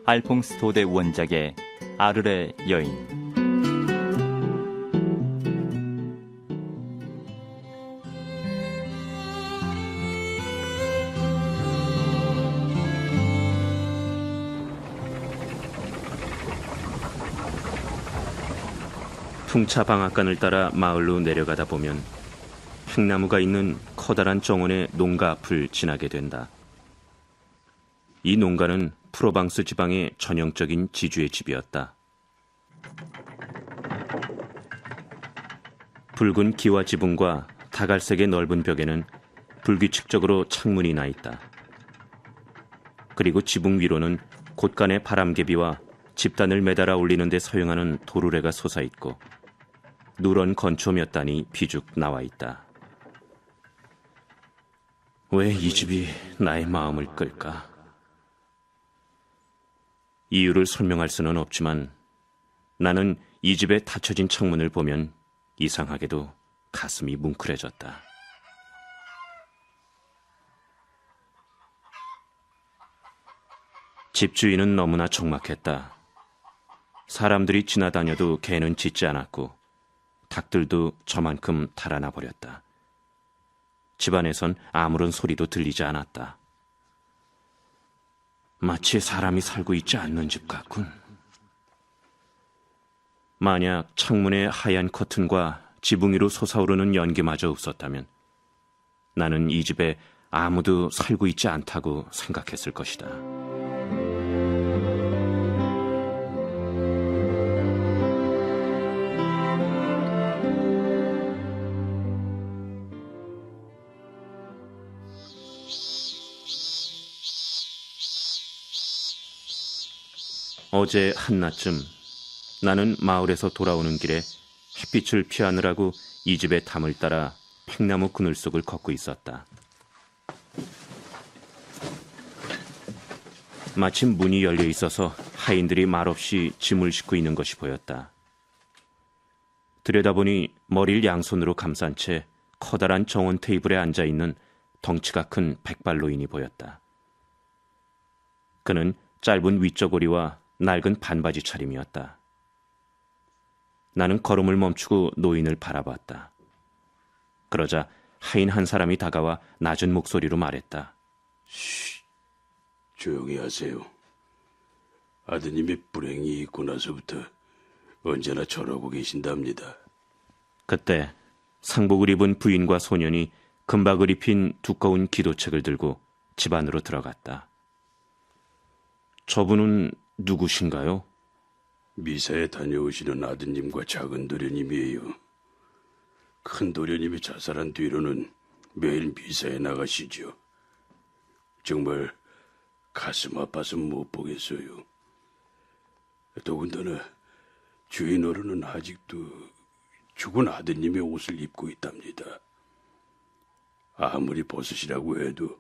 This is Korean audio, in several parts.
알퐁스 도데 원작의 아르레 여인. 풍차 방앗간을 따라 마을로 내려가다 보면 팽나무가 있는 커다란 정원의 농가 앞을 지나게 된다. 이 농가는 프로방스 지방의 전형적인 지주의 집이었다. 붉은 기와 지붕과 다갈색의 넓은 벽에는 불규칙적으로 창문이 나 있다. 그리고 지붕 위로는 곳간의 바람개비와 집단을 매달아 올리는 데 사용하는 도르래가 솟아있고 누런 건초 몇 단이 비죽 나와 있다. 왜 이 집이 나의 마음을 끌까? 이유를 설명할 수는 없지만 나는 이 집의 닫혀진 창문을 보면 이상하게도 가슴이 뭉클해졌다. 집주인은 너무나 적막했다. 사람들이 지나다녀도 개는 짖지 않았고 닭들도 저만큼 달아나 버렸다. 집안에선 아무런 소리도 들리지 않았다. 마치 사람이 살고 있지 않는 집 같군. 만약 창문에 하얀 커튼과 지붕 위로 솟아오르는 연기마저 없었다면 나는 이 집에 아무도 살고 있지 않다고 생각했을 것이다. 어제 한낮쯤 나는 마을에서 돌아오는 길에 햇빛을 피하느라고 이 집의 담을 따라 팽나무 그늘 속을 걷고 있었다. 마침 문이 열려 있어서 하인들이 말없이 짐을 싣고 있는 것이 보였다. 들여다보니 머리를 양손으로 감싼 채 커다란 정원 테이블에 앉아있는 덩치가 큰 백발노인이 보였다. 그는 짧은 위저고리와 낡은 반바지 차림이었다. 나는 걸음을 멈추고 노인을 바라봤다. 그러자 하인 한 사람이 다가와 낮은 목소리로 말했다. 쉬, 조용히 하세요. 아드님이 불행이 있고 나서부터 언제나 저러고 계신답니다. 그때 상복을 입은 부인과 소년이 금박을 입힌 두꺼운 기도책을 들고 집 안으로 들어갔다. 저분은 누구신가요? 미사에 다녀오시는 아드님과 작은 도련님이에요. 큰 도련님이 자살한 뒤로는 매일 미사에 나가시죠. 정말 가슴 아파서 못 보겠어요. 더군다나 주인 어른은 아직도 죽은 아드님의 옷을 입고 있답니다. 아무리 벗으시라고 해도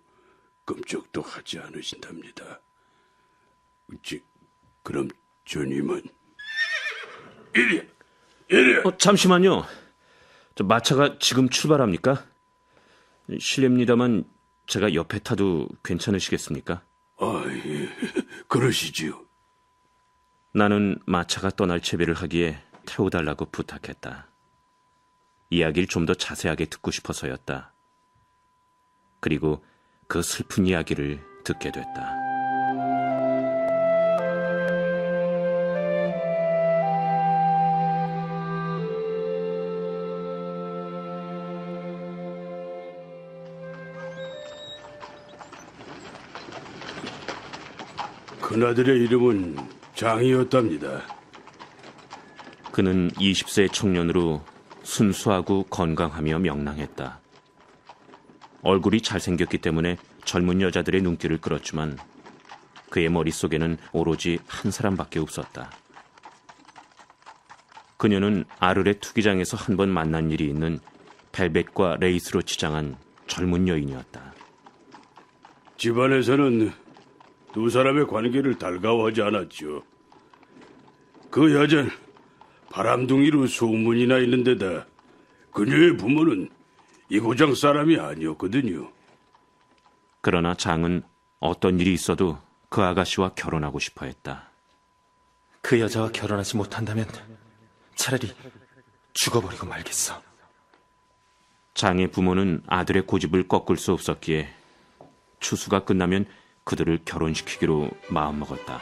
끔찍도 하지 않으신답니다. 그럼 주님은 이리. 잠시만요. 저 마차가 지금 출발합니까? 실례입니다만 제가 옆에 타도 괜찮으시겠습니까? 예, 그러시지요. 나는 마차가 떠날 채비를 하기에 태워달라고 부탁했다. 이야기를 좀 더 자세하게 듣고 싶어서였다. 그리고 그 슬픈 이야기를 듣게 됐다. 큰아들의 이름은 장이었답니다. 그는 20세 청년으로 순수하고 건강하며 명랑했다. 얼굴이 잘생겼기 때문에 젊은 여자들의 눈길을 끌었지만 그의 머릿속에는 오로지 한 사람밖에 없었다. 그녀는 아르레 투기장에서 한 번 만난 일이 있는 벨벳과 레이스로 치장한 젊은 여인이었다. 집안에서는 두 사람의 관계를 달가워하지 않았죠. 그 여자는 바람둥이로 소문이 나 있는 데다 그녀의 부모는 이 고장 사람이 아니었거든요. 그러나 장은 어떤 일이 있어도 그 아가씨와 결혼하고 싶어 했다. 그 여자와 결혼하지 못한다면 차라리 죽어버리고 말겠어. 장의 부모는 아들의 고집을 꺾을 수 없었기에 추수가 끝나면 그들을 결혼시키기로 마음먹었다.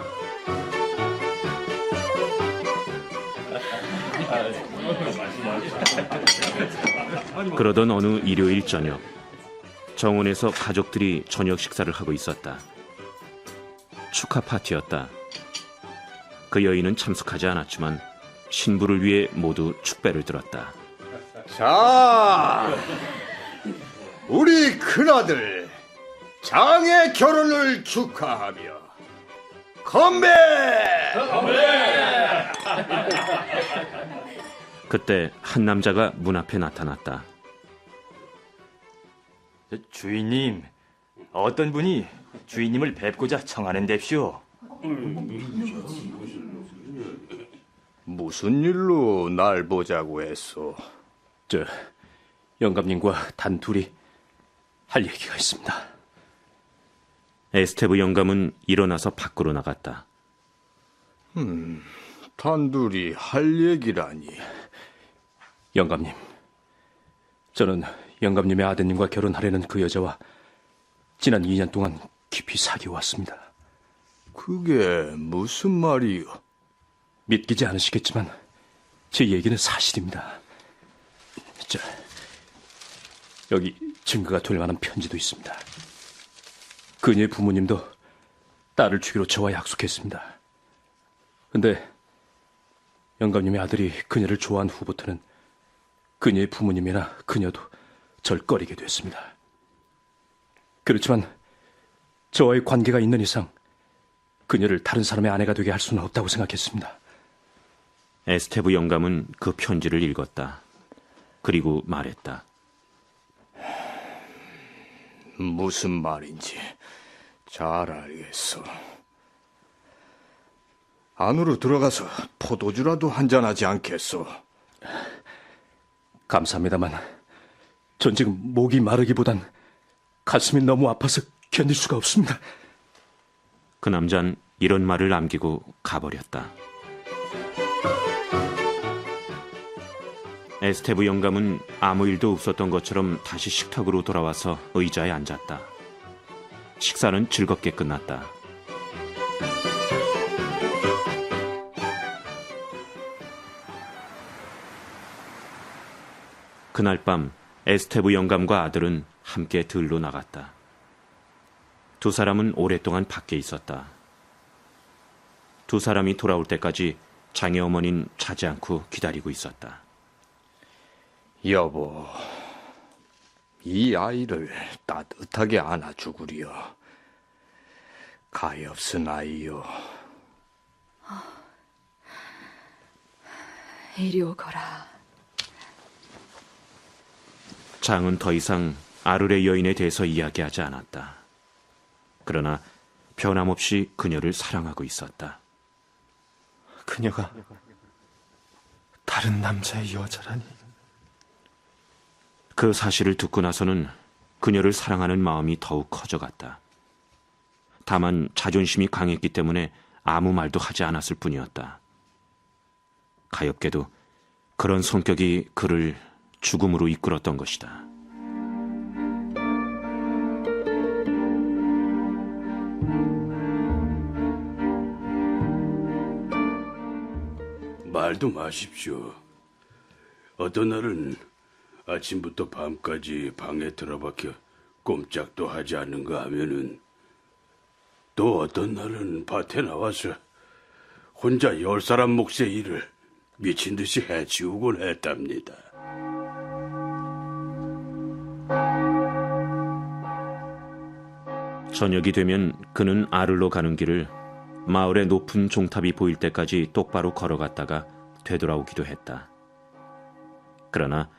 그러던 어느 일요일 저녁, 정원에서 가족들이 저녁 식사를 하고 있었다. 축하 파티였다. 그 여인은 참석하지 않았지만 신부를 위해 모두 축배를 들었다. 자, 우리 큰아들 장의 결혼을 축하하며 건배! 그때 한 남자가 문 앞에 나타났다. 주인님, 어떤 분이 주인님을 뵙고자 청하는 뎁시오. 무슨 일로 날 보자고 했소? 영감님과 단둘이 할 얘기가 있습니다. 에스테브 영감은 일어나서 밖으로 나갔다. 단둘이 할 얘기라니. 영감님, 저는 영감님의 아드님과 결혼하려는 그 여자와 지난 2년 동안 깊이 사귀어 왔습니다. 그게 무슨 말이요? 믿기지 않으시겠지만 제 얘기는 사실입니다. 여기 증거가 될 만한 편지도 있습니다. 그녀의 부모님도 딸을 주기로 저와 약속했습니다. 근데 영감님의 아들이 그녀를 좋아한 후부터는 그녀의 부모님이나 그녀도 절 꺼리게 됐습니다. 그렇지만 저와의 관계가 있는 이상 그녀를 다른 사람의 아내가 되게 할 수는 없다고 생각했습니다. 에스테브 영감은 그 편지를 읽었다. 그리고 말했다. 무슨 말인지 잘 알겠어. 안으로 들어가서 포도주라도 한잔하지 않겠소? 감사합니다만 전 지금 목이 마르기보단 가슴이 너무 아파서 견딜 수가 없습니다. 그 남잔 이런 말을 남기고 가버렸다. 에스테브 영감은 아무 일도 없었던 것처럼 다시 식탁으로 돌아와서 의자에 앉았다. 식사는 즐겁게 끝났다. 그날 밤 에스테브 영감과 아들은 함께 들로 나갔다. 두 사람은 오랫동안 밖에 있었다. 두 사람이 돌아올 때까지 장의 어머니는 자지 않고 기다리고 있었다. 여보, 이 아이를 따뜻하게 안아주구려. 가엾은 아이요. 이리 오거라. 장은 더 이상 아르레 여인에 대해서 이야기하지 않았다. 그러나 변함없이 그녀를 사랑하고 있었다. 그녀가 다른 남자의 여자라니. 그 사실을 듣고 나서는 그녀를 사랑하는 마음이 더욱 커져갔다. 다만 자존심이 강했기 때문에 아무 말도 하지 않았을 뿐이었다. 가엾게도 그런 성격이 그를 죽음으로 이끌었던 것이다. 말도 마십시오. 어떤 날은 아침부터 밤까지 방에 들어박혀 꼼짝도 하지 않는가 하면은 또 어떤 날은 밭에 나와서 혼자 10사람 몫의 일을 미친 듯이 해치우곤 했답니다. 저녁이 되면 그는 아르로 가는 길을 마을의 높은 종탑이 보일 때까지 똑바로 걸어갔다가 되돌아오기도 했다. 그러나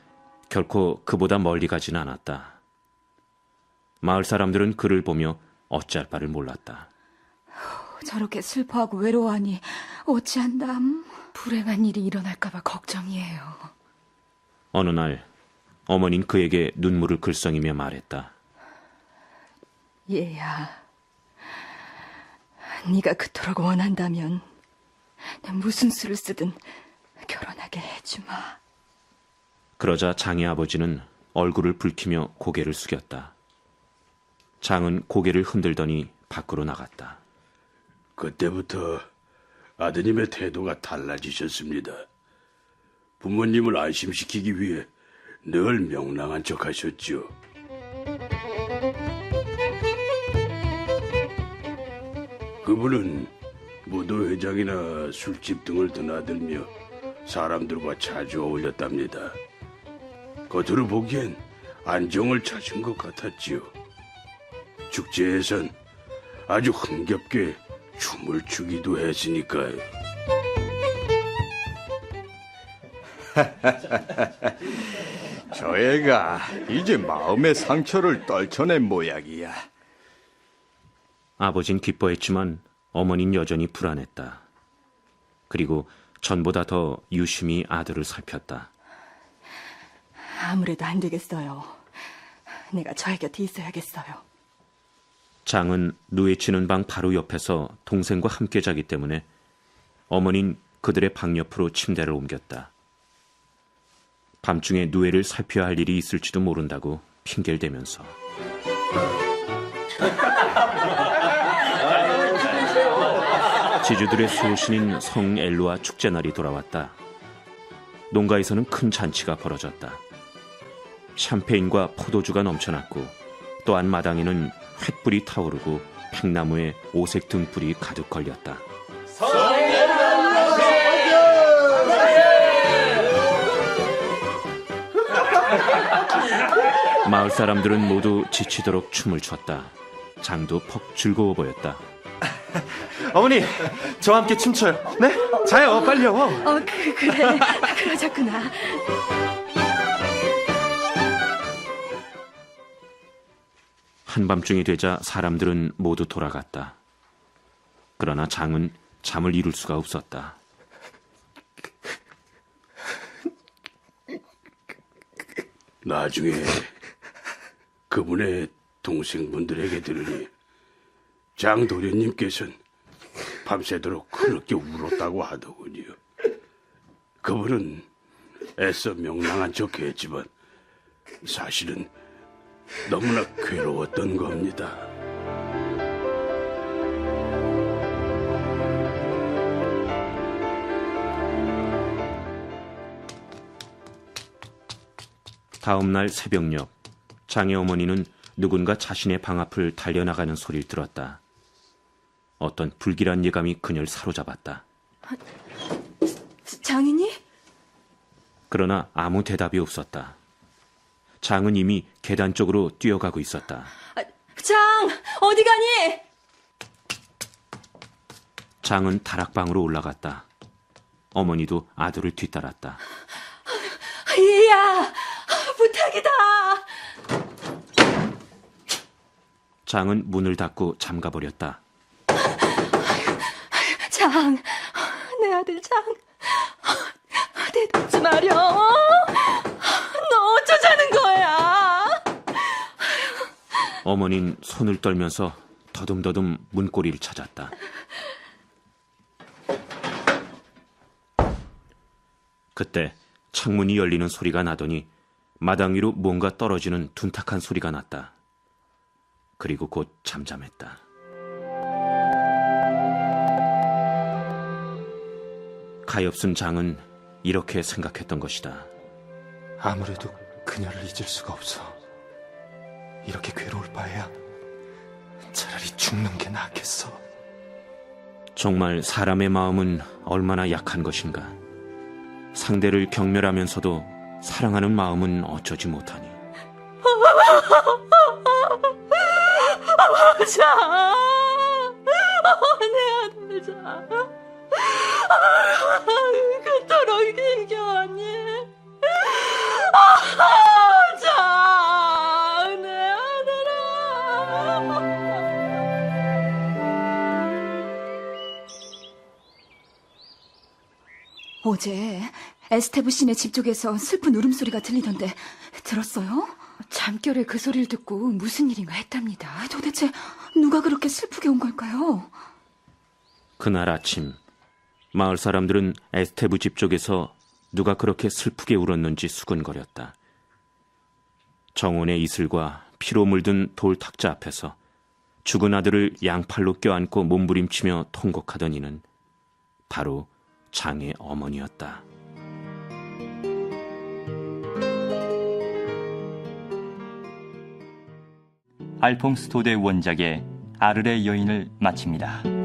결코 그보다 멀리 가진 않았다. 마을 사람들은 그를 보며 어찌할 바를 몰랐다. 저렇게 슬퍼하고 외로워하니 어찌한담? 불행한 일이 일어날까봐 걱정이에요. 어느 날 어머니는 그에게 눈물을 글썽이며 말했다. 얘야, 네가 그토록 원한다면 무슨 수를 쓰든 결혼하게 해주마. 그러자 장의 아버지는 얼굴을 붉히며 고개를 숙였다. 장은 고개를 흔들더니 밖으로 나갔다. 그때부터 아드님의 태도가 달라지셨습니다. 부모님을 안심시키기 위해 늘 명랑한 척 하셨죠. 그분은 무도회장이나 술집 등을 드나들며 사람들과 자주 어울렸답니다. 겉으로 보기엔 안정을 찾은 것 같았지요. 축제에선 아주 흥겹게 춤을 추기도 했으니까요. 저 애가 이제 마음의 상처를 떨쳐낸 모양이야. 아버진 기뻐했지만 어머니는 여전히 불안했다. 그리고 전보다 더 유심히 아들을 살폈다. 아무래도 안 되겠어요. 내가 저의 곁에 있어야겠어요. 장은 누에치는 방 바로 옆에서 동생과 함께 자기 때문에 어머니는 그들의 방 옆으로 침대를 옮겼다. 밤중에 누에를 살펴야 할 일이 있을지도 모른다고 핑계를 대면서. 지주들의 수호신인 성 엘루아 축제날이 돌아왔다. 농가에서는 큰 잔치가 벌어졌다. 샴페인과 포도주가 넘쳐났고 또한 마당에는 횃불이 타오르고 팽나무에 오색 등불이 가득 걸렸다. 마을 사람들은 모두 지치도록 춤을 췄다. 장도 퍽 즐거워 보였다. 어머니, 저와 함께 춤춰요. 네? 자요, 빨리요. 그래. 그러자꾸나. 한밤중이 되자 사람들은 모두 돌아갔다. 그러나 장은 잠을 이룰 수가 없었다. 나중에 그분의 동생분들에게 들으니 장 도련님께서는 밤새도록 그렇게 울었다고 하더군요. 그분은 애써 명랑한 척 했지만 사실은 너무나 괴로웠던 겁니다. 다음 날 새벽녘, 장의 어머니는 누군가 자신의 방 앞을 달려나가는 소리를 들었다. 어떤 불길한 예감이 그녀를 사로잡았다. 장인이? 그러나 아무 대답이 없었다. 장은 이미 계단 쪽으로 뛰어가고 있었다. 장! 어디 가니? 장은 다락방으로 올라갔다. 어머니도 아들을 뒤따랐다. 이야! 부탁이다! 장은 문을 닫고 잠가버렸다. 장! 내 아들 장! 대답 좀 하렴! 너 어쩌자는 거야? 어머니는 손을 떨면서 더듬더듬 문고리를 찾았다. 그때 창문이 열리는 소리가 나더니 마당 위로 뭔가 떨어지는 둔탁한 소리가 났다. 그리고 곧 잠잠했다. 가엾은 장은 이렇게 생각했던 것이다. 아무래도 그녀를 잊을 수가 없어. 이렇게 괴로울 바에야 차라리 죽는 게 낫겠어. 정말 사람의 마음은 얼마나 약한 것인가. 상대를 경멸하면서도 사랑하는 마음은 어쩌지 못하니. 장! 내 아들 장! 그토록 힘겨웠니? 장! 내 아들아! 어제 에스테브 씨네 집 쪽에서 슬픈 울음소리가 들리던데 들었어요? 잠결에 그 소리를 듣고 무슨 일인가 했답니다. 도대체 누가 그렇게 슬프게 온 걸까요? 그날 아침 마을 사람들은 에스테브 집 쪽에서 누가 그렇게 슬프게 울었는지 수근거렸다. 정원의 이슬과 피로 물든 돌 탁자 앞에서 죽은 아들을 양팔로 껴안고 몸부림치며 통곡하던 이는 바로 장의 어머니였다. 알퐁스 도데 원작의 아르레 여인을 마칩니다.